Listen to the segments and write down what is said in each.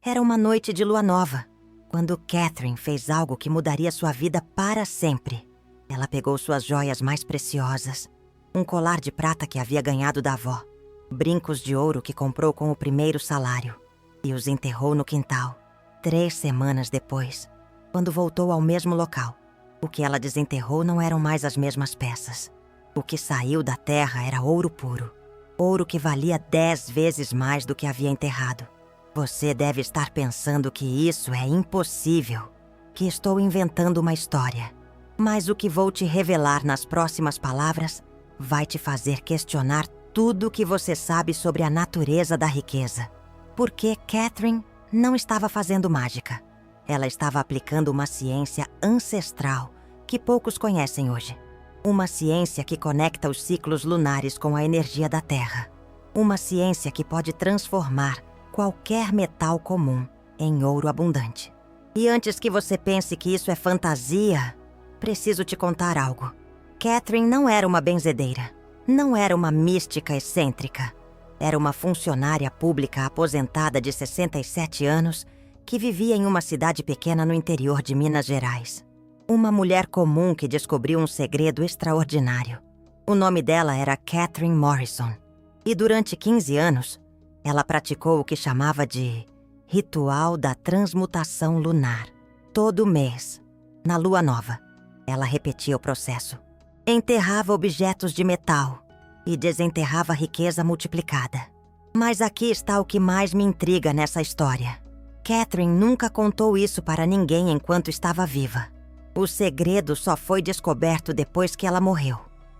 Era uma noite de lua nova, quando Catherine fez algo que mudaria sua vida para sempre. Ela pegou suas joias mais preciosas, um colar de prata que havia ganhado da avó, brincos de ouro que comprou com o primeiro salário, e os enterrou no quintal. 3 semanas depois, quando voltou ao mesmo local, o que ela desenterrou não eram mais as mesmas peças. O que saiu da terra era ouro puro. Ouro que valia 10 vezes mais do que havia enterrado. Você deve estar pensando que isso é impossível, que estou inventando uma história. Mas o que vou te revelar nas próximas palavras vai te fazer questionar tudo o que você sabe sobre a natureza da riqueza. Porque Catherine não estava fazendo mágica. Ela estava aplicando uma ciência ancestral que poucos conhecem hoje. Uma ciência que conecta os ciclos lunares com a energia da Terra. Uma ciência que pode transformar qualquer metal comum em ouro abundante. E antes que você pense que isso é fantasia, preciso te contar algo. Catherine não era uma benzedeira. Não era uma mística excêntrica. Era uma funcionária pública aposentada de 67 anos que vivia em uma cidade pequena no interior de Minas Gerais. Uma mulher comum que descobriu um segredo extraordinário. O nome dela era Catherine Morrison. E durante 15 anos, ela praticou o que chamava de ritual da transmutação lunar. Todo mês, na lua nova, ela repetia o processo. Enterrava objetos de metal e desenterrava riqueza multiplicada. Mas aqui está o que mais me intriga nessa história. Catherine nunca contou isso para ninguém enquanto estava viva. O segredo só foi descoberto depois que ela morreu,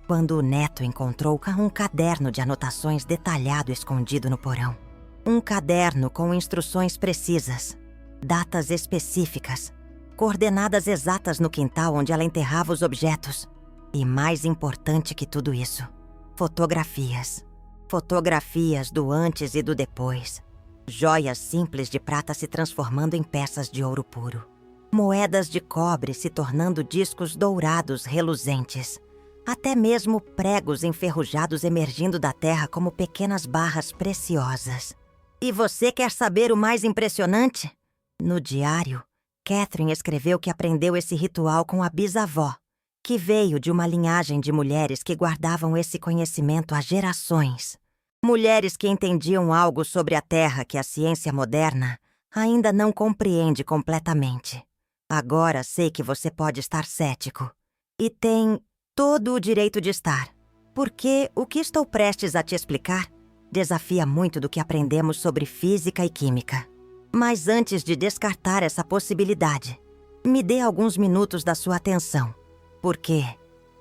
quando o neto encontrou um caderno de anotações detalhado escondido no porão. Um caderno com instruções precisas, datas específicas, coordenadas exatas no quintal onde ela enterrava os objetos. E mais importante que tudo isso, fotografias. Fotografias do antes e do depois. Joias simples de prata se transformando em peças de ouro puro. Moedas de cobre se tornando discos dourados reluzentes. Até mesmo pregos enferrujados emergindo da terra como pequenas barras preciosas. E você quer saber o mais impressionante? No diário, Catherine escreveu que aprendeu esse ritual com a bisavó, que veio de uma linhagem de mulheres que guardavam esse conhecimento há gerações. Mulheres que entendiam algo sobre a Terra que a ciência moderna ainda não compreende completamente. Agora sei que você pode estar cético. E tem todo o direito de estar. Porque o que estou prestes a te explicar desafia muito do que aprendemos sobre física e química. Mas antes de descartar essa possibilidade, me dê alguns minutos da sua atenção. Porque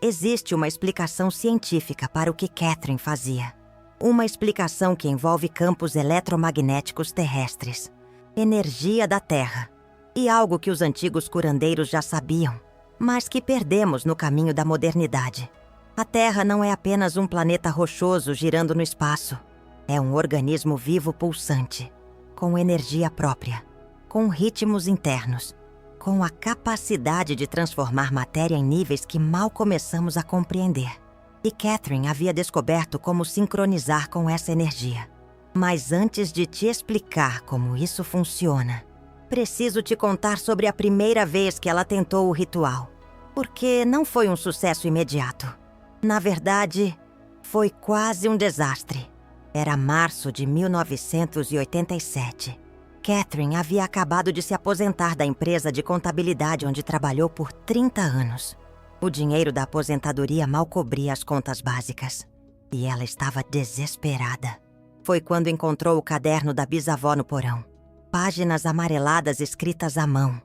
existe uma explicação científica para o que Catherine fazia. Uma explicação que envolve campos eletromagnéticos terrestres, energia da Terra, e algo que os antigos curandeiros já sabiam, mas que perdemos no caminho da modernidade. A Terra não é apenas um planeta rochoso girando no espaço. É um organismo vivo pulsante, com energia própria, com ritmos internos, com a capacidade de transformar matéria em níveis que mal começamos a compreender. E Catherine havia descoberto como sincronizar com essa energia. Mas antes de te explicar como isso funciona, preciso te contar sobre a primeira vez que ela tentou o ritual. Porque não foi um sucesso imediato. Na verdade, foi quase um desastre. Era março de 1987. Catherine havia acabado de se aposentar da empresa de contabilidade onde trabalhou por 30 anos. O dinheiro da aposentadoria mal cobria as contas básicas. E ela estava desesperada. Foi quando encontrou o caderno da bisavó no porão. Páginas amareladas escritas à mão.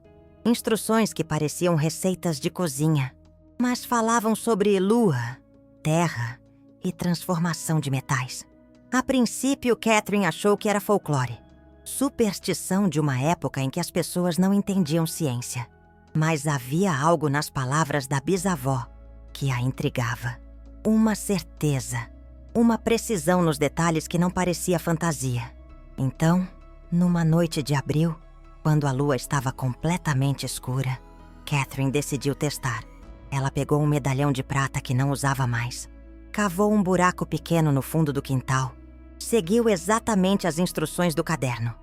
Instruções que pareciam receitas de cozinha, mas falavam sobre lua, terra e transformação de metais. A princípio, Catherine achou que era folclore. Superstição de uma época em que as pessoas não entendiam ciência. Mas havia algo nas palavras da bisavó que a intrigava. Uma certeza, uma precisão nos detalhes que não parecia fantasia. Então, numa noite de abril, quando a lua estava completamente escura, Catherine decidiu testar. Ela pegou um medalhão de prata que não usava mais, cavou um buraco pequeno no fundo do quintal, seguiu exatamente as instruções do caderno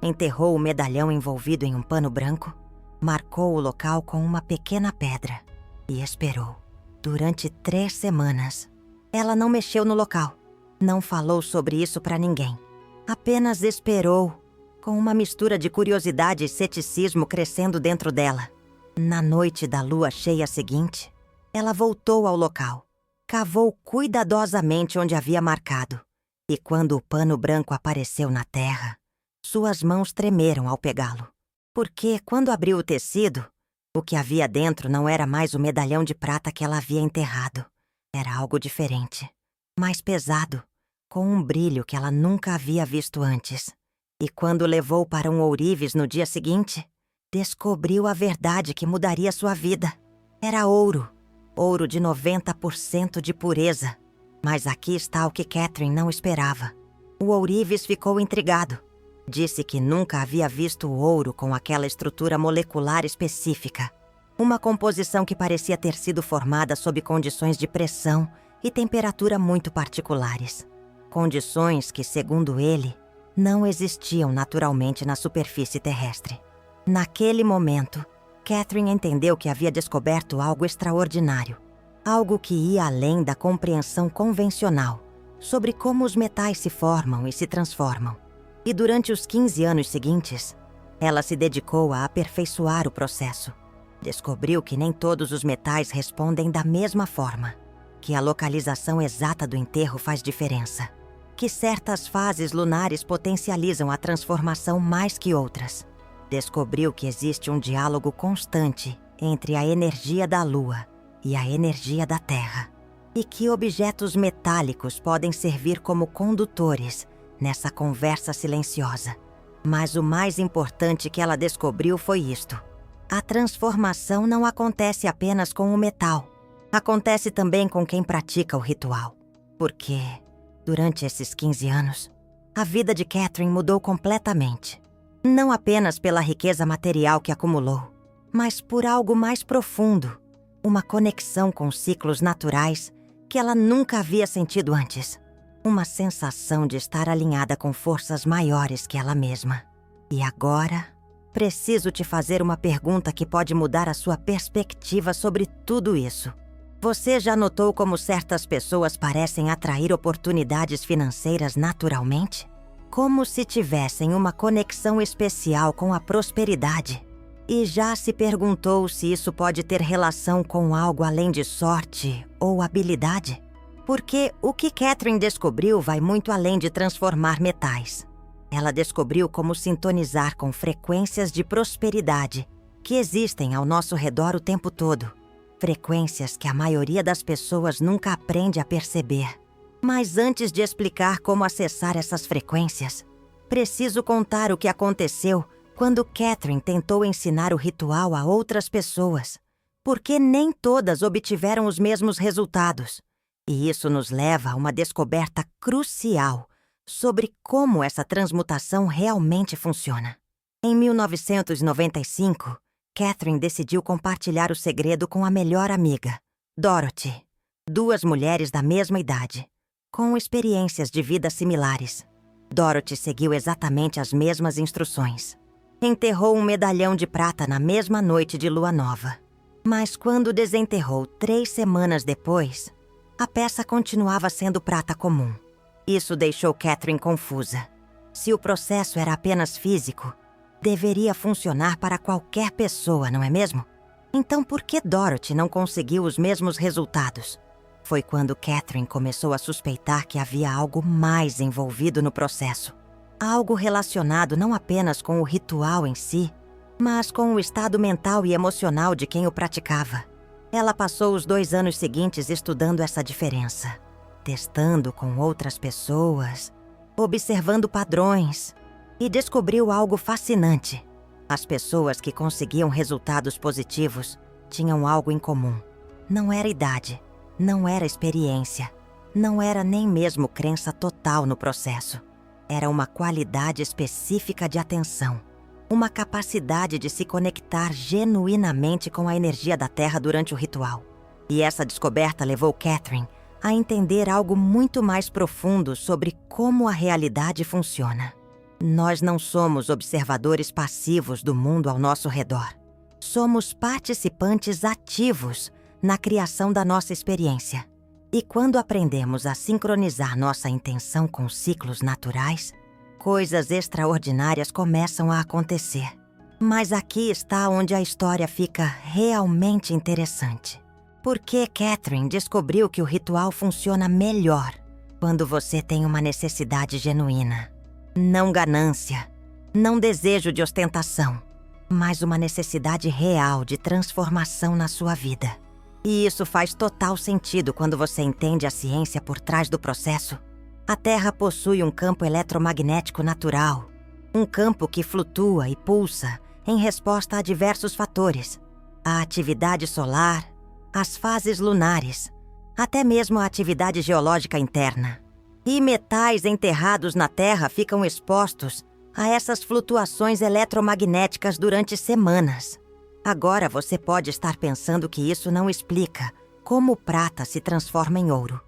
Enterrou o medalhão envolvido em um pano branco, marcou o local com uma pequena pedra e esperou. Durante 3 semanas, ela não mexeu no local, não falou sobre isso para ninguém. Apenas esperou, com uma mistura de curiosidade e ceticismo crescendo dentro dela. Na noite da lua cheia seguinte, ela voltou ao local, cavou cuidadosamente onde havia marcado, e quando o pano branco apareceu na terra, suas mãos tremeram ao pegá-lo. Porque, quando abriu o tecido, o que havia dentro não era mais o medalhão de prata que ela havia enterrado. Era algo diferente, mais pesado, com um brilho que ela nunca havia visto antes. E quando levou para um ourives no dia seguinte, descobriu a verdade que mudaria sua vida. Era ouro, ouro de 90% de pureza. Mas aqui está o que Catherine não esperava. O ourives ficou intrigado. Disse que nunca havia visto ouro com aquela estrutura molecular específica. Uma composição que parecia ter sido formada sob condições de pressão e temperatura muito particulares. Condições que, segundo ele, não existiam naturalmente na superfície terrestre. Naquele momento, Catherine entendeu que havia descoberto algo extraordinário. Algo que ia além da compreensão convencional sobre como os metais se formam e se transformam. E durante os 15 anos seguintes, ela se dedicou a aperfeiçoar o processo. Descobriu que nem todos os metais respondem da mesma forma, que a localização exata do enterro faz diferença, que certas fases lunares potencializam a transformação mais que outras. Descobriu que existe um diálogo constante entre a energia da Lua e a energia da Terra, e que objetos metálicos podem servir como condutores nessa conversa silenciosa. Mas o mais importante que ela descobriu foi isto: a transformação não acontece apenas com o metal. Acontece também com quem pratica o ritual. Porque, durante esses 15 anos, a vida de Catherine mudou completamente. Não apenas pela riqueza material que acumulou, mas por algo mais profundo. Uma conexão com ciclos naturais que ela nunca havia sentido antes. Uma sensação de estar alinhada com forças maiores que ela mesma. E agora, preciso te fazer uma pergunta que pode mudar a sua perspectiva sobre tudo isso. Você já notou como certas pessoas parecem atrair oportunidades financeiras naturalmente? Como se tivessem uma conexão especial com a prosperidade. E já se perguntou se isso pode ter relação com algo além de sorte ou habilidade? Porque o que Catherine descobriu vai muito além de transformar metais. Ela descobriu como sintonizar com frequências de prosperidade que existem ao nosso redor o tempo todo. Frequências que a maioria das pessoas nunca aprende a perceber. Mas antes de explicar como acessar essas frequências, preciso contar o que aconteceu quando Catherine tentou ensinar o ritual a outras pessoas. Porque nem todas obtiveram os mesmos resultados. E isso nos leva a uma descoberta crucial sobre como essa transmutação realmente funciona. Em 1995, Catherine decidiu compartilhar o segredo com a melhor amiga, Dorothy. 2 mulheres da mesma idade, com experiências de vida similares. Dorothy seguiu exatamente as mesmas instruções. Enterrou um medalhão de prata na mesma noite de lua nova. Mas quando desenterrou 3 semanas depois, a peça continuava sendo prata comum. Isso deixou Catherine confusa. Se o processo era apenas físico, deveria funcionar para qualquer pessoa, não é mesmo? Então por que Dorothy não conseguiu os mesmos resultados? Foi quando Catherine começou a suspeitar que havia algo mais envolvido no processo. Algo relacionado não apenas com o ritual em si, mas com o estado mental e emocional de quem o praticava. Ela passou os 2 anos seguintes estudando essa diferença, testando com outras pessoas, observando padrões, e descobriu algo fascinante. As pessoas que conseguiam resultados positivos tinham algo em comum. Não era idade, não era experiência, não era nem mesmo crença total no processo. Era uma qualidade específica de atenção. Uma capacidade de se conectar genuinamente com a energia da Terra durante o ritual. E essa descoberta levou Catherine a entender algo muito mais profundo sobre como a realidade funciona. Nós não somos observadores passivos do mundo ao nosso redor. Somos participantes ativos na criação da nossa experiência. E quando aprendemos a sincronizar nossa intenção com ciclos naturais, coisas extraordinárias começam a acontecer. Mas aqui está onde a história fica realmente interessante. Porque Catherine descobriu que o ritual funciona melhor quando você tem uma necessidade genuína. Não ganância, não desejo de ostentação, mas uma necessidade real de transformação na sua vida. E isso faz total sentido quando você entende a ciência por trás do processo. A Terra possui um campo eletromagnético natural, um campo que flutua e pulsa em resposta a diversos fatores. A atividade solar, as fases lunares, até mesmo a atividade geológica interna. E metais enterrados na Terra ficam expostos a essas flutuações eletromagnéticas durante semanas. Agora você pode estar pensando que isso não explica como prata se transforma em ouro.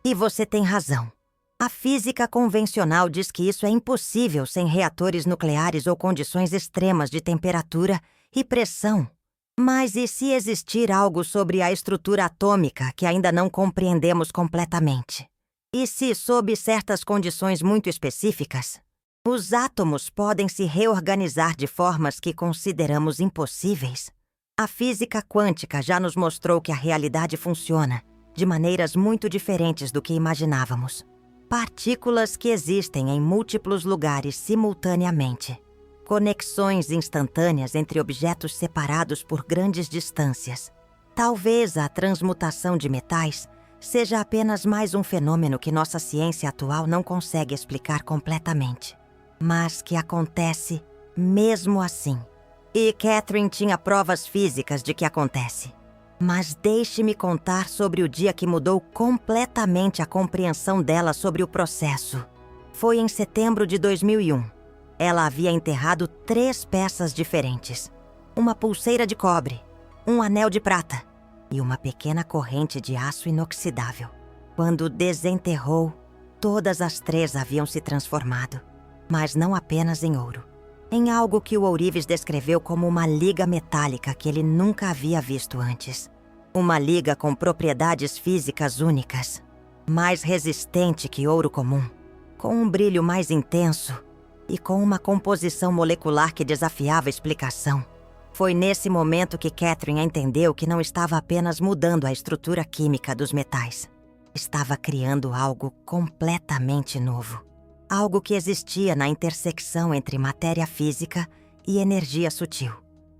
E você tem razão. A física convencional diz que isso é impossível sem reatores nucleares ou condições extremas de temperatura e pressão. Mas e se existir algo sobre a estrutura atômica que ainda não compreendemos completamente? E se, sob certas condições muito específicas, os átomos podem se reorganizar de formas que consideramos impossíveis? A física quântica já nos mostrou que a realidade funciona de maneiras muito diferentes do que imaginávamos. Partículas que existem em múltiplos lugares simultaneamente. Conexões instantâneas entre objetos separados por grandes distâncias. Talvez a transmutação de metais seja apenas mais um fenômeno que nossa ciência atual não consegue explicar completamente, mas que acontece mesmo assim. E Catherine tinha provas físicas de que acontece. Mas deixe-me contar sobre o dia que mudou completamente a compreensão dela sobre o processo. Foi em setembro de 2001. Ela havia enterrado 3 peças diferentes. Uma pulseira de cobre, um anel de prata e uma pequena corrente de aço inoxidável. Quando desenterrou, todas as 3 haviam se transformado, mas não apenas em ouro. Em algo que o ourives descreveu como uma liga metálica que ele nunca havia visto antes. Uma liga com propriedades físicas únicas, mais resistente que ouro comum, com um brilho mais intenso e com uma composição molecular que desafiava a explicação. Foi nesse momento que Catherine entendeu que não estava apenas mudando a estrutura química dos metais. Estava criando algo completamente novo. Algo que existia na intersecção entre matéria física e energia sutil.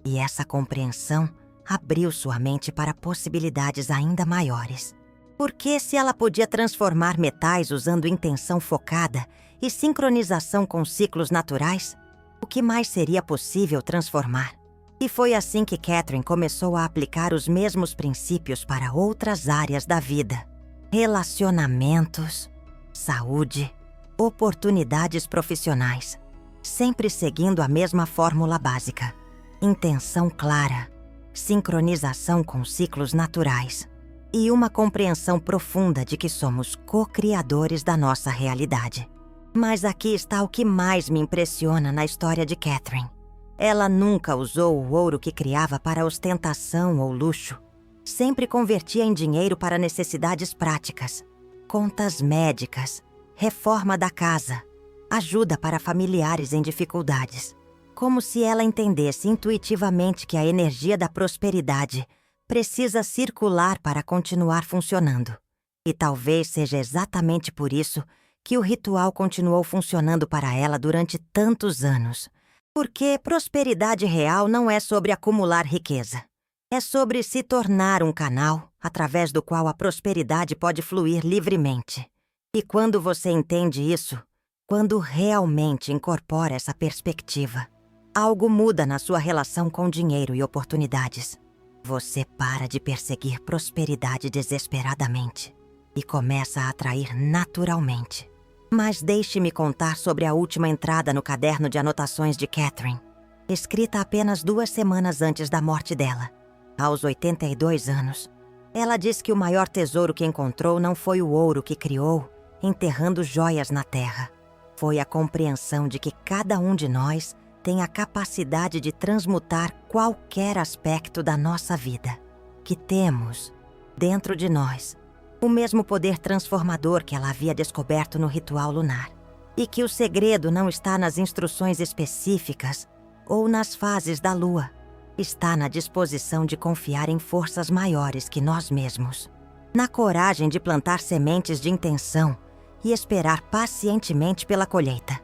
E essa compreensão abriu sua mente para possibilidades ainda maiores. Porque se ela podia transformar metais usando intenção focada e sincronização com ciclos naturais, o que mais seria possível transformar? E foi assim que Catherine começou a aplicar os mesmos princípios para outras áreas da vida. Relacionamentos, saúde, oportunidades profissionais, sempre seguindo a mesma fórmula básica. Intenção clara, sincronização com ciclos naturais e uma compreensão profunda de que somos co-criadores da nossa realidade. Mas aqui está o que mais me impressiona na história de Catherine. Ela nunca usou o ouro que criava para ostentação ou luxo. Sempre convertia em dinheiro para necessidades práticas, contas médicas, reforma da casa, ajuda para familiares em dificuldades. Como se ela entendesse intuitivamente que a energia da prosperidade precisa circular para continuar funcionando. E talvez seja exatamente por isso que o ritual continuou funcionando para ela durante tantos anos. Porque prosperidade real não é sobre acumular riqueza. É sobre se tornar um canal através do qual a prosperidade pode fluir livremente. E quando você entende isso, quando realmente incorpora essa perspectiva, algo muda na sua relação com dinheiro e oportunidades. Você para de perseguir prosperidade desesperadamente e começa a atrair naturalmente. Mas deixe-me contar sobre a última entrada no caderno de anotações de Catherine, escrita apenas 2 semanas antes da morte dela. Aos 82 anos, ela diz que o maior tesouro que encontrou não foi o ouro que criou, enterrando joias na terra. foi a compreensão de que cada um de nós tem a capacidade de transmutar qualquer aspecto da nossa vida, que temos, dentro de nós, o mesmo poder transformador que ela havia descoberto no ritual lunar, e que o segredo não está nas instruções específicas ou nas fases da lua, está na disposição de confiar em forças maiores que nós mesmos, na coragem de plantar sementes de intenção e esperar pacientemente pela colheita,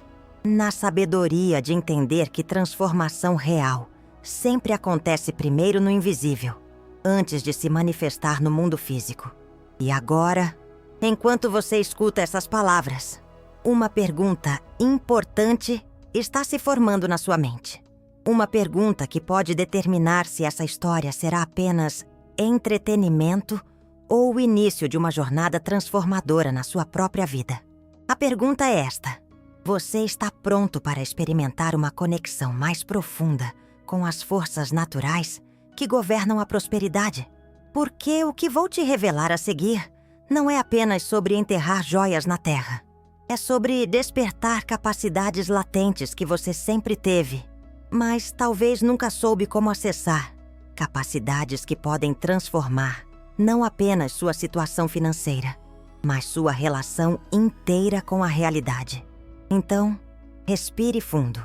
na sabedoria de entender que transformação real sempre acontece primeiro no invisível, antes de se manifestar no mundo físico. E agora, enquanto você escuta essas palavras, uma pergunta importante está se formando na sua mente. Uma pergunta que pode determinar se essa história será apenas entretenimento ou o início de uma jornada transformadora na sua própria vida. A pergunta é esta: você está pronto para experimentar uma conexão mais profunda com as forças naturais que governam a prosperidade? Porque o que vou te revelar a seguir não é apenas sobre enterrar joias na terra. É sobre despertar capacidades latentes que você sempre teve, mas talvez nunca soube como acessar. Capacidades que podem transformar não apenas sua situação financeira, mas sua relação inteira com a realidade. Então, respire fundo.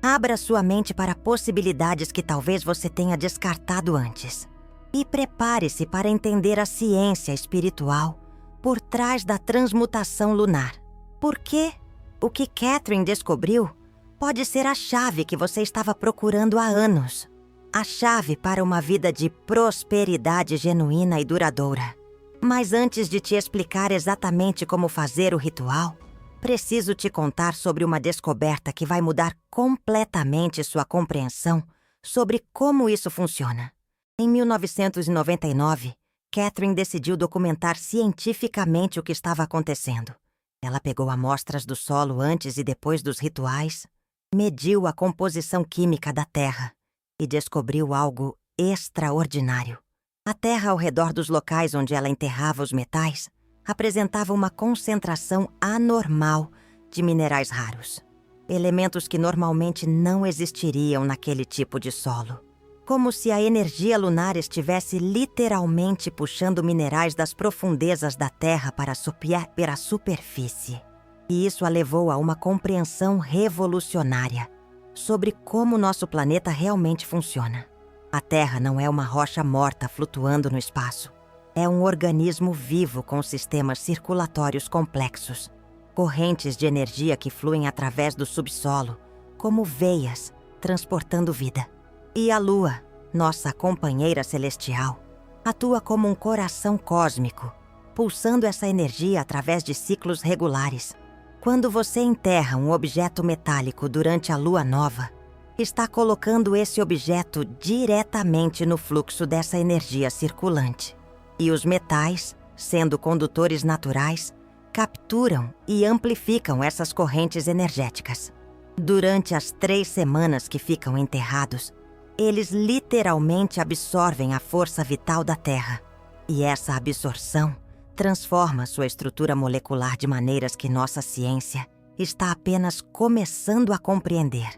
Abra sua mente para possibilidades que talvez você tenha descartado antes. E prepare-se para entender a ciência espiritual por trás da transmutação lunar. Porque o que Catherine descobriu pode ser a chave que você estava procurando há anos. A chave para uma vida de prosperidade genuína e duradoura. Mas antes de te explicar exatamente como fazer o ritual, preciso te contar sobre uma descoberta que vai mudar completamente sua compreensão sobre como isso funciona. Em 1999, Catherine decidiu documentar cientificamente o que estava acontecendo. Ela pegou amostras do solo antes e depois dos rituais, mediu a composição química da terra e descobriu algo extraordinário. A terra ao redor dos locais onde ela enterrava os metais apresentava uma concentração anormal de minerais raros, elementos que normalmente não existiriam naquele tipo de solo. Como se a energia lunar estivesse literalmente puxando minerais das profundezas da Terra para a superfície. E isso a levou a uma compreensão revolucionária sobre como nosso planeta realmente funciona. A Terra não é uma rocha morta flutuando no espaço. É um organismo vivo com sistemas circulatórios complexos, correntes de energia que fluem através do subsolo, como veias, transportando vida. E a Lua, nossa companheira celestial, atua como um coração cósmico, pulsando essa energia através de ciclos regulares. Quando você enterra um objeto metálico durante a lua nova, está colocando esse objeto diretamente no fluxo dessa energia circulante. E os metais, sendo condutores naturais, capturam e amplificam essas correntes energéticas. Durante as 3 semanas que ficam enterrados, eles literalmente absorvem a força vital da Terra. E essa absorção transforma sua estrutura molecular de maneiras que nossa ciência está apenas começando a compreender.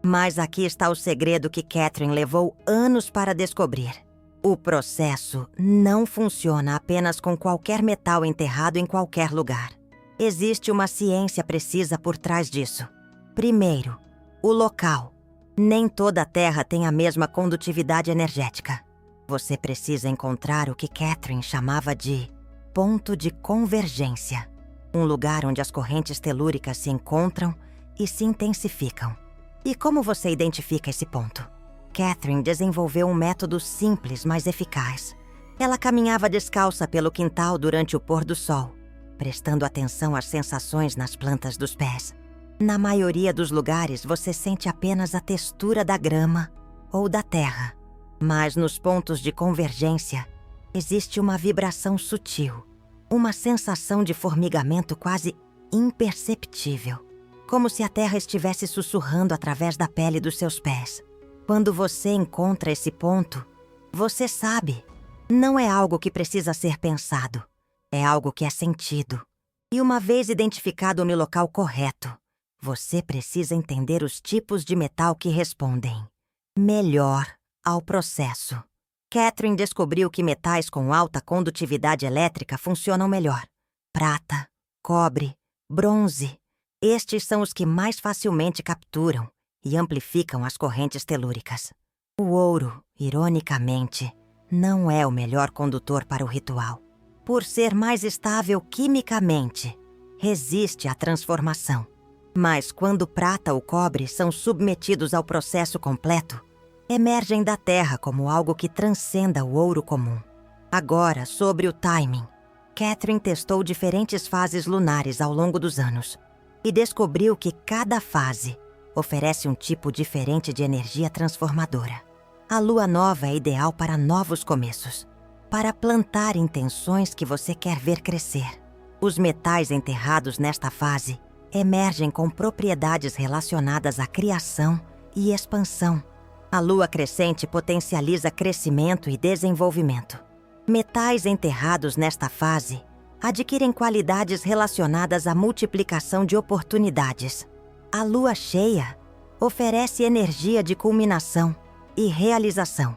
Mas aqui está o segredo que Catherine levou anos para descobrir. O processo não funciona apenas com qualquer metal enterrado em qualquer lugar. Existe uma ciência precisa por trás disso. Primeiro, o local. Nem toda a Terra tem a mesma condutividade energética. Você precisa encontrar o que Catherine chamava de ponto de convergência. Um lugar onde as correntes telúricas se encontram e se intensificam. E como você identifica esse ponto? Catherine desenvolveu um método simples, mas eficaz. Ela caminhava descalça pelo quintal durante o pôr do sol, prestando atenção às sensações nas plantas dos pés. Na maioria dos lugares, você sente apenas a textura da grama ou da terra. Mas nos pontos de convergência, existe uma vibração sutil, uma sensação de formigamento quase imperceptível, como se a terra estivesse sussurrando através da pele dos seus pés. Quando você encontra esse ponto, você sabe. Não é algo que precisa ser pensado, é algo que é sentido. E uma vez identificado no local correto, você precisa entender os tipos de metal que respondem melhor ao processo. Catherine descobriu que metais com alta condutividade elétrica funcionam melhor. Prata, cobre, bronze. Estes são os que mais facilmente capturam e amplificam as correntes telúricas. O ouro, ironicamente, não é o melhor condutor para o ritual. Por ser mais estável quimicamente, resiste à transformação. Mas quando prata ou cobre são submetidos ao processo completo, emergem da terra como algo que transcenda o ouro comum. Agora, sobre o timing, Catherine testou diferentes fases lunares ao longo dos anos e descobriu que cada fase oferece um tipo diferente de energia transformadora. A lua nova é ideal para novos começos, para plantar intenções que você quer ver crescer. Os metais enterrados nesta fase emergem com propriedades relacionadas à criação e expansão. A lua crescente potencializa crescimento e desenvolvimento. Metais enterrados nesta fase adquirem qualidades relacionadas à multiplicação de oportunidades. A lua cheia oferece energia de culminação e realização.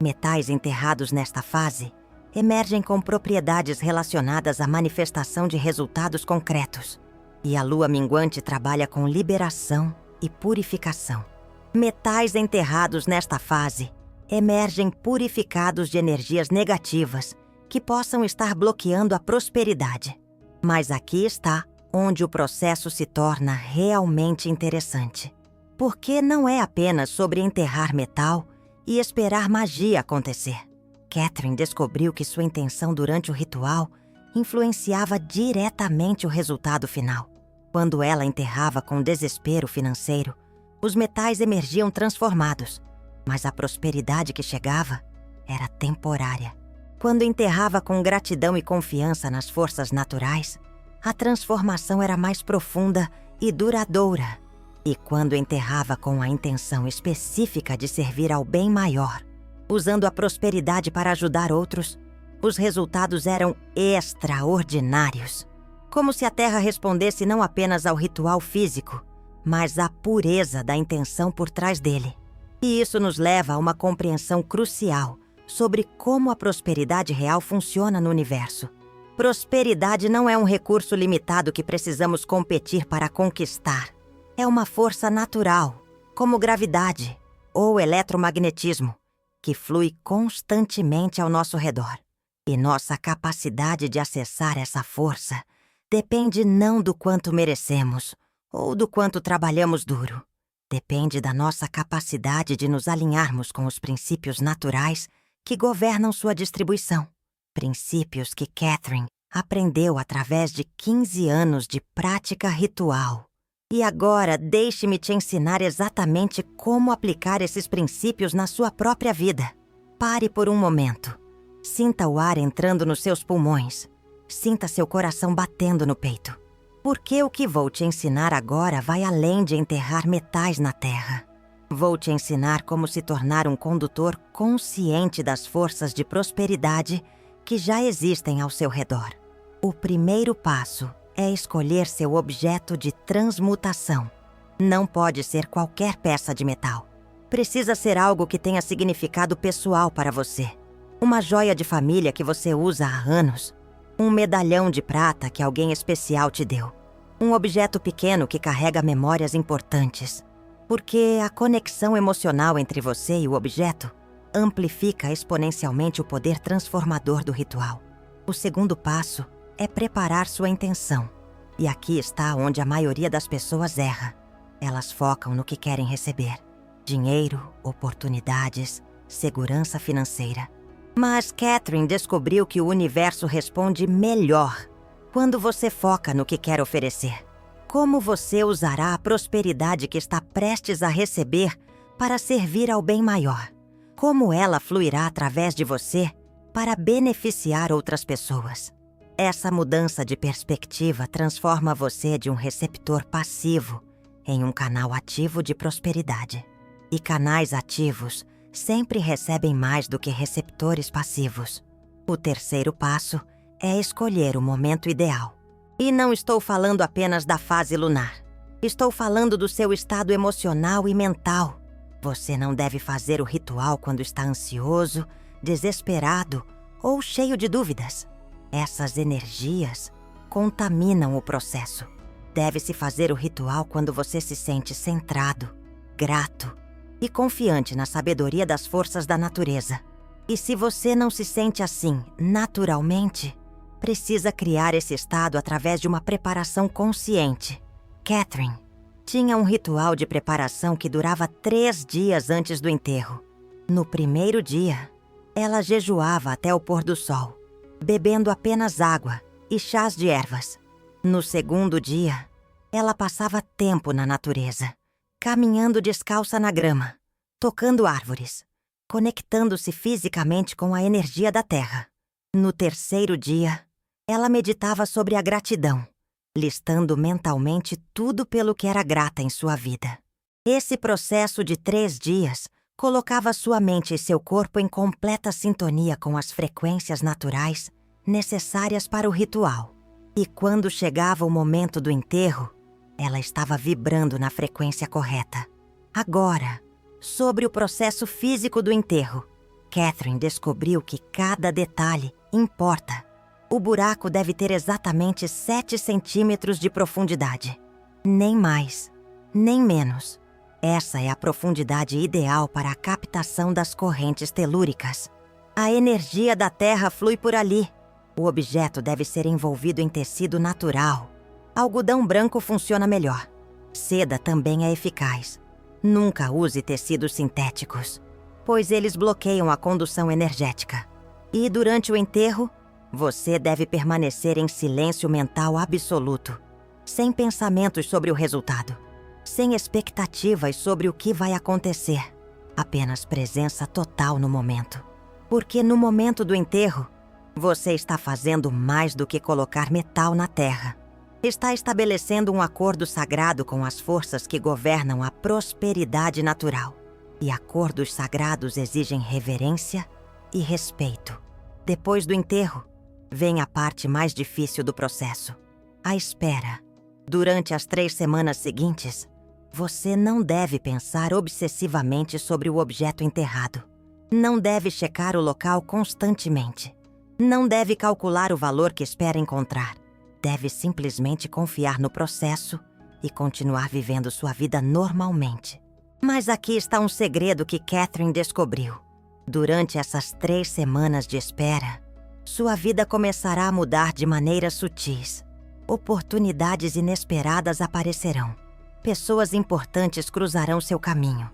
Metais enterrados nesta fase emergem com propriedades relacionadas à manifestação de resultados concretos. E a lua minguante trabalha com liberação e purificação. Metais enterrados nesta fase emergem purificados de energias negativas que possam estar bloqueando a prosperidade. Mas aqui está onde o processo se torna realmente interessante. Porque não é apenas sobre enterrar metal e esperar magia acontecer. Catherine descobriu que sua intenção durante o ritual influenciava diretamente o resultado final. Quando ela enterrava com desespero financeiro, os metais emergiam transformados, mas a prosperidade que chegava era temporária. Quando enterrava com gratidão e confiança nas forças naturais, a transformação era mais profunda e duradoura. E quando enterrava com a intenção específica de servir ao bem maior, usando a prosperidade para ajudar outros, os resultados eram extraordinários. Como se a Terra respondesse não apenas ao ritual físico, mas à pureza da intenção por trás dele. E isso nos leva a uma compreensão crucial sobre como a prosperidade real funciona no universo. Prosperidade não é um recurso limitado que precisamos competir para conquistar. É uma força natural, como gravidade ou eletromagnetismo, que flui constantemente ao nosso redor. E nossa capacidade de acessar essa força depende não do quanto merecemos ou do quanto trabalhamos duro. Depende da nossa capacidade de nos alinharmos com os princípios naturais que governam sua distribuição. Princípios que Catherine aprendeu através de 15 anos de prática ritual. E agora, deixe-me te ensinar exatamente como aplicar esses princípios na sua própria vida. Pare por um momento. Sinta o ar entrando nos seus pulmões. Sinta seu coração batendo no peito. Porque o que vou te ensinar agora vai além de enterrar metais na terra. Vou te ensinar como se tornar um condutor consciente das forças de prosperidade que já existem ao seu redor. O primeiro passo é escolher seu objeto de transmutação. Não pode ser qualquer peça de metal. Precisa ser algo que tenha significado pessoal para você. Uma joia de família que você usa há anos. Um medalhão de prata que alguém especial te deu. Um objeto pequeno que carrega memórias importantes. Porque a conexão emocional entre você e o objeto amplifica exponencialmente o poder transformador do ritual. O segundo passo é preparar sua intenção. E aqui está onde a maioria das pessoas erra. Elas focam no que querem receber. Dinheiro, oportunidades, segurança financeira. Mas Catherine descobriu que o universo responde melhor quando você foca no que quer oferecer. Como você usará a prosperidade que está prestes a receber para servir ao bem maior? Como ela fluirá através de você para beneficiar outras pessoas? Essa mudança de perspectiva transforma você de um receptor passivo em um canal ativo de prosperidade. E canais ativos sempre recebem mais do que receptores passivos. O terceiro passo é escolher o momento ideal. E não estou falando apenas da fase lunar. Estou falando do seu estado emocional e mental. Você não deve fazer o ritual quando está ansioso, desesperado ou cheio de dúvidas. Essas energias contaminam o processo. Deve-se fazer o ritual quando você se sente centrado, grato e confiante na sabedoria das forças da natureza. E se você não se sente assim naturalmente, precisa criar esse estado através de uma preparação consciente. Catherine tinha um ritual de preparação que durava 3 dias antes do enterro. No primeiro dia, ela jejuava até o pôr do sol, bebendo apenas água e chás de ervas. No segundo dia, ela passava tempo na natureza, caminhando descalça na grama, tocando árvores, conectando-se fisicamente com a energia da terra. No terceiro dia, ela meditava sobre a gratidão, listando mentalmente tudo pelo que era grata em sua vida. Esse processo de 3 dias colocava sua mente e seu corpo em completa sintonia com as frequências naturais necessárias para o ritual. E quando chegava o momento do enterro, ela estava vibrando na frequência correta. Agora, sobre o processo físico do enterro, Catherine descobriu que cada detalhe importa. O buraco deve ter exatamente 7 centímetros de profundidade. Nem mais, nem menos. Essa é a profundidade ideal para a captação das correntes telúricas. A energia da Terra flui por ali. O objeto deve ser envolvido em tecido natural. Algodão branco funciona melhor. Seda também é eficaz. Nunca use tecidos sintéticos, pois eles bloqueiam a condução energética. E durante o enterro, você deve permanecer em silêncio mental absoluto, sem pensamentos sobre o resultado, sem expectativas sobre o que vai acontecer, apenas presença total no momento. Porque no momento do enterro, você está fazendo mais do que colocar metal na terra. Está estabelecendo um acordo sagrado com as forças que governam a prosperidade natural. E acordos sagrados exigem reverência e respeito. Depois do enterro, vem a parte mais difícil do processo: a espera. Durante as 3 semanas seguintes, você não deve pensar obsessivamente sobre o objeto enterrado. Não deve checar o local constantemente. Não deve calcular o valor que espera encontrar. Deve simplesmente confiar no processo e continuar vivendo sua vida normalmente. Mas aqui está um segredo que Catherine descobriu. Durante essas 3 semanas de espera, sua vida começará a mudar de maneiras sutis. Oportunidades inesperadas aparecerão. Pessoas importantes cruzarão seu caminho.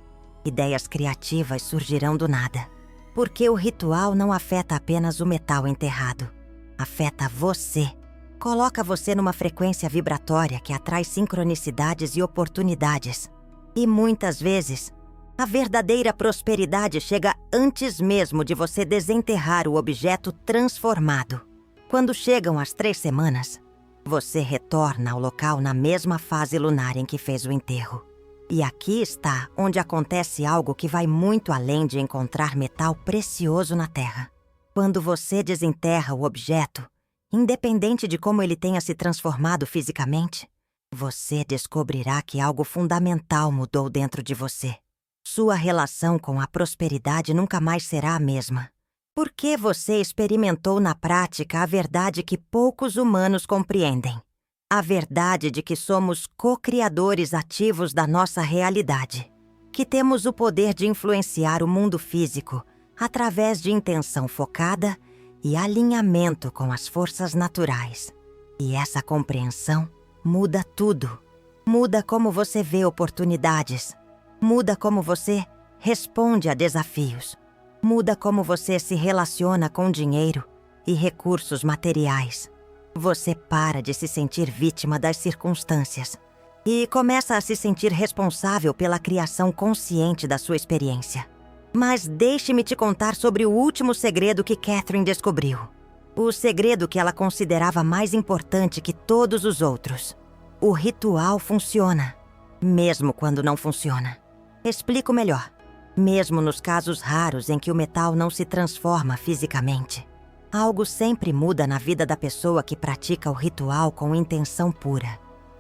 Ideias criativas surgirão do nada. Porque o ritual não afeta apenas o metal enterrado. Afeta você. Coloca você numa frequência vibratória que atrai sincronicidades e oportunidades. E muitas vezes, a verdadeira prosperidade chega antes mesmo de você desenterrar o objeto transformado. Quando chegam as 3 semanas, você retorna ao local na mesma fase lunar em que fez o enterro. E aqui está onde acontece algo que vai muito além de encontrar metal precioso na Terra. Quando você desenterra o objeto, independente de como ele tenha se transformado fisicamente, você descobrirá que algo fundamental mudou dentro de você. Sua relação com a prosperidade nunca mais será a mesma. Porque você experimentou na prática a verdade que poucos humanos compreendem. A verdade de que somos co-criadores ativos da nossa realidade. Que temos o poder de influenciar o mundo físico através de intenção focada e alinhamento com as forças naturais. E essa compreensão muda tudo. Muda como você vê oportunidades. Muda como você responde a desafios. Muda como você se relaciona com dinheiro e recursos materiais. Você para de se sentir vítima das circunstâncias e começa a se sentir responsável pela criação consciente da sua experiência. Mas deixe-me te contar sobre o último segredo que Catherine descobriu. O segredo que ela considerava mais importante que todos os outros. O ritual funciona, mesmo quando não funciona. Explico melhor. Mesmo nos casos raros em que o metal não se transforma fisicamente, algo sempre muda na vida da pessoa que pratica o ritual com intenção pura.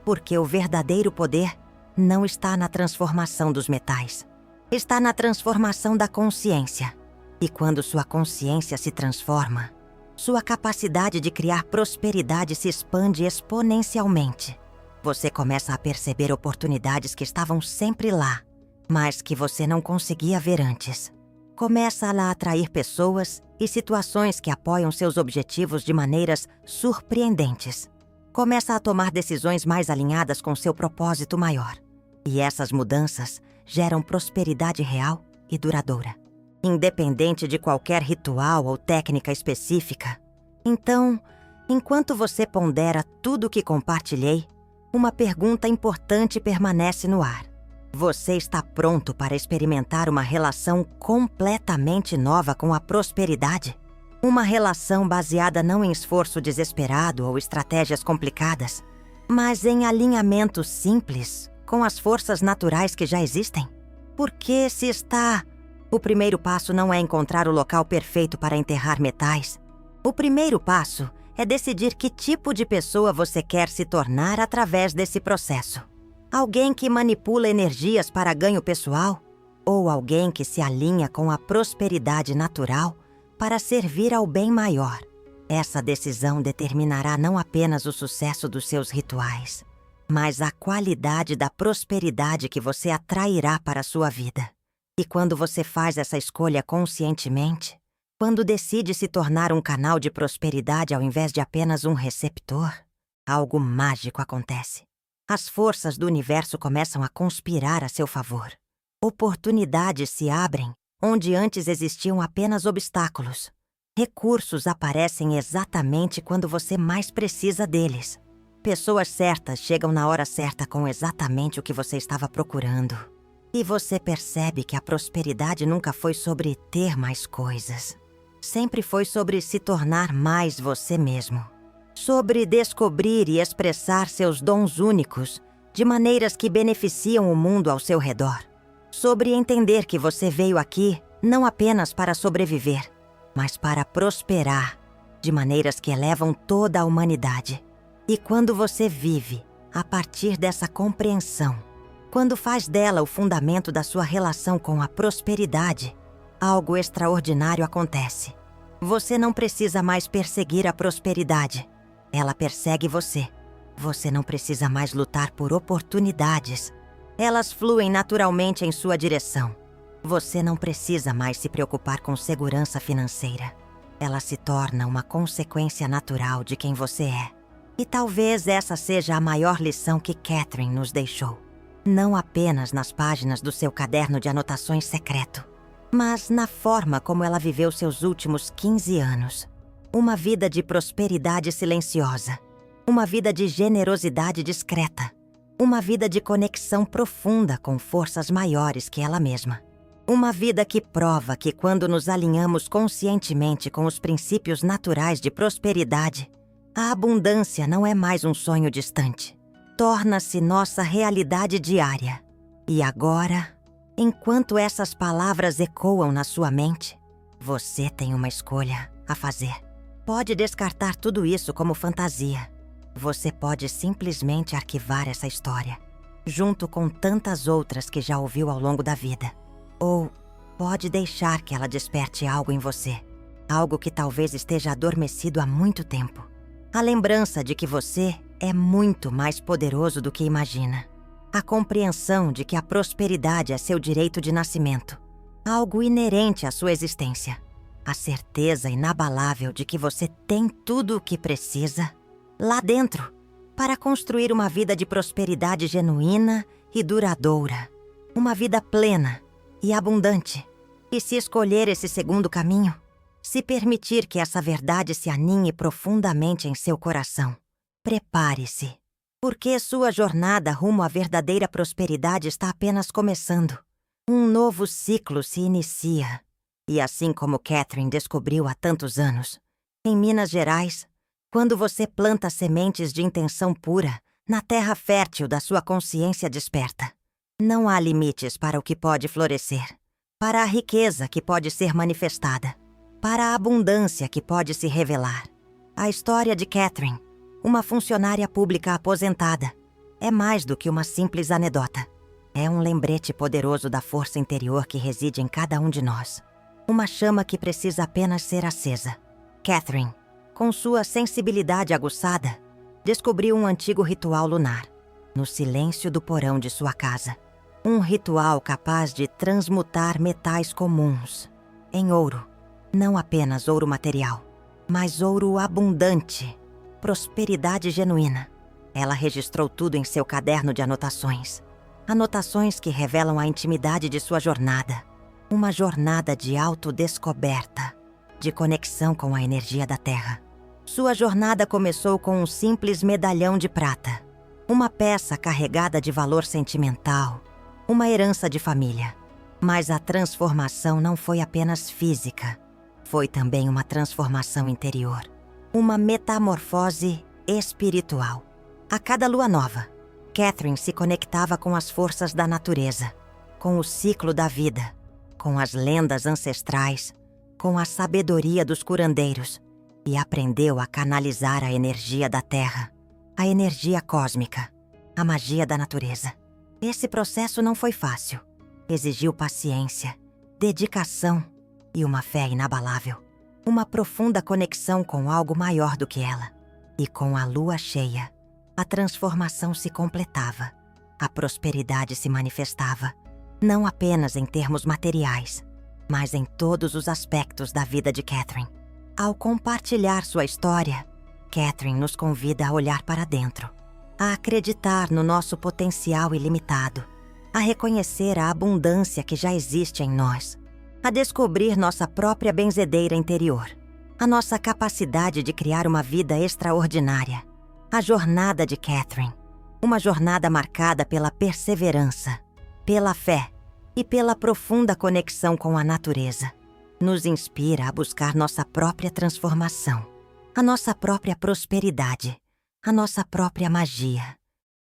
Porque o verdadeiro poder não está na transformação dos metais. Está na transformação da consciência. E quando sua consciência se transforma, sua capacidade de criar prosperidade se expande exponencialmente. Você começa a perceber oportunidades que estavam sempre lá, mas que você não conseguia ver antes. Começa a atrair pessoas e situações que apoiam seus objetivos de maneiras surpreendentes. Começa a tomar decisões mais alinhadas com seu propósito maior. E essas mudanças geram prosperidade real e duradoura, independente de qualquer ritual ou técnica específica. Então, enquanto você pondera tudo o que compartilhei, uma pergunta importante permanece no ar. Você está pronto para experimentar uma relação completamente nova com a prosperidade? Uma relação baseada não em esforço desesperado ou estratégias complicadas, mas em alinhamento simples com as forças naturais que já existem? Porque se está... O primeiro passo não é encontrar o local perfeito para enterrar metais. O primeiro passo é decidir que tipo de pessoa você quer se tornar através desse processo. Alguém que manipula energias para ganho pessoal? Ou alguém que se alinha com a prosperidade natural para servir ao bem maior? Essa decisão determinará não apenas o sucesso dos seus rituais, mas a qualidade da prosperidade que você atrairá para a sua vida. E quando você faz essa escolha conscientemente, quando decide se tornar um canal de prosperidade ao invés de apenas um receptor, algo mágico acontece. As forças do universo começam a conspirar a seu favor. Oportunidades se abrem onde antes existiam apenas obstáculos. Recursos aparecem exatamente quando você mais precisa deles. Pessoas certas chegam na hora certa com exatamente o que você estava procurando. E você percebe que a prosperidade nunca foi sobre ter mais coisas. Sempre foi sobre se tornar mais você mesmo. Sobre descobrir e expressar seus dons únicos de maneiras que beneficiam o mundo ao seu redor. Sobre entender que você veio aqui não apenas para sobreviver, mas para prosperar de maneiras que elevam toda a humanidade. E quando você vive a partir dessa compreensão, quando faz dela o fundamento da sua relação com a prosperidade, algo extraordinário acontece. Você não precisa mais perseguir a prosperidade. Ela persegue você. Você não precisa mais lutar por oportunidades. Elas fluem naturalmente em sua direção. Você não precisa mais se preocupar com segurança financeira. Ela se torna uma consequência natural de quem você é. E talvez essa seja a maior lição que Catherine nos deixou. Não apenas nas páginas do seu caderno de anotações secreto, mas na forma como ela viveu seus últimos 15 anos. Uma vida de prosperidade silenciosa. Uma vida de generosidade discreta. Uma vida de conexão profunda com forças maiores que ela mesma. Uma vida que prova que quando nos alinhamos conscientemente com os princípios naturais de prosperidade, a abundância não é mais um sonho distante. Torna-se nossa realidade diária. E agora, enquanto essas palavras ecoam na sua mente, você tem uma escolha a fazer. Pode descartar tudo isso como fantasia. Você pode simplesmente arquivar essa história, junto com tantas outras que já ouviu ao longo da vida. Ou pode deixar que ela desperte algo em você, algo que talvez esteja adormecido há muito tempo. A lembrança de que você é muito mais poderoso do que imagina. A compreensão de que a prosperidade é seu direito de nascimento, algo inerente à sua existência. A certeza inabalável de que você tem tudo o que precisa lá dentro para construir uma vida de prosperidade genuína e duradoura. Uma vida plena e abundante. E se escolher esse segundo caminho, se permitir que essa verdade se aninhe profundamente em seu coração, prepare-se, porque sua jornada rumo à verdadeira prosperidade está apenas começando. Um novo ciclo se inicia. E assim como Catherine descobriu há tantos anos, em Minas Gerais, quando você planta sementes de intenção pura na terra fértil da sua consciência desperta, não há limites para o que pode florescer, para a riqueza que pode ser manifestada, para a abundância que pode se revelar. A história de Catherine, uma funcionária pública aposentada, é mais do que uma simples anedota. É um lembrete poderoso da força interior que reside em cada um de nós. Uma chama que precisa apenas ser acesa. Catherine, com sua sensibilidade aguçada, descobriu um antigo ritual lunar, no silêncio do porão de sua casa. Um ritual capaz de transmutar metais comuns em ouro. Não apenas ouro material, mas ouro abundante, prosperidade genuína. Ela registrou tudo em seu caderno de anotações. Anotações que revelam a intimidade de sua jornada. Uma jornada de autodescoberta, de conexão com a energia da Terra. Sua jornada começou com um simples medalhão de prata. Uma peça carregada de valor sentimental, uma herança de família. Mas a transformação não foi apenas física. Foi também uma transformação interior. Uma metamorfose espiritual. A cada lua nova, Catherine se conectava com as forças da natureza, com o ciclo da vida, com as lendas ancestrais, com a sabedoria dos curandeiros, e aprendeu a canalizar a energia da Terra, a energia cósmica, a magia da natureza. Esse processo não foi fácil. Exigiu paciência, dedicação e uma fé inabalável. Uma profunda conexão com algo maior do que ela. E com a lua cheia, a transformação se completava. A prosperidade se manifestava, não apenas em termos materiais, mas em todos os aspectos da vida de Catherine. Ao compartilhar sua história, Catherine nos convida a olhar para dentro, a acreditar no nosso potencial ilimitado, a reconhecer a abundância que já existe em nós, a descobrir nossa própria benzedeira interior, a nossa capacidade de criar uma vida extraordinária. A jornada de Catherine, uma jornada marcada pela perseverança, pela fé e pela profunda conexão com a natureza, nos inspira a buscar nossa própria transformação, a nossa própria prosperidade, a nossa própria magia.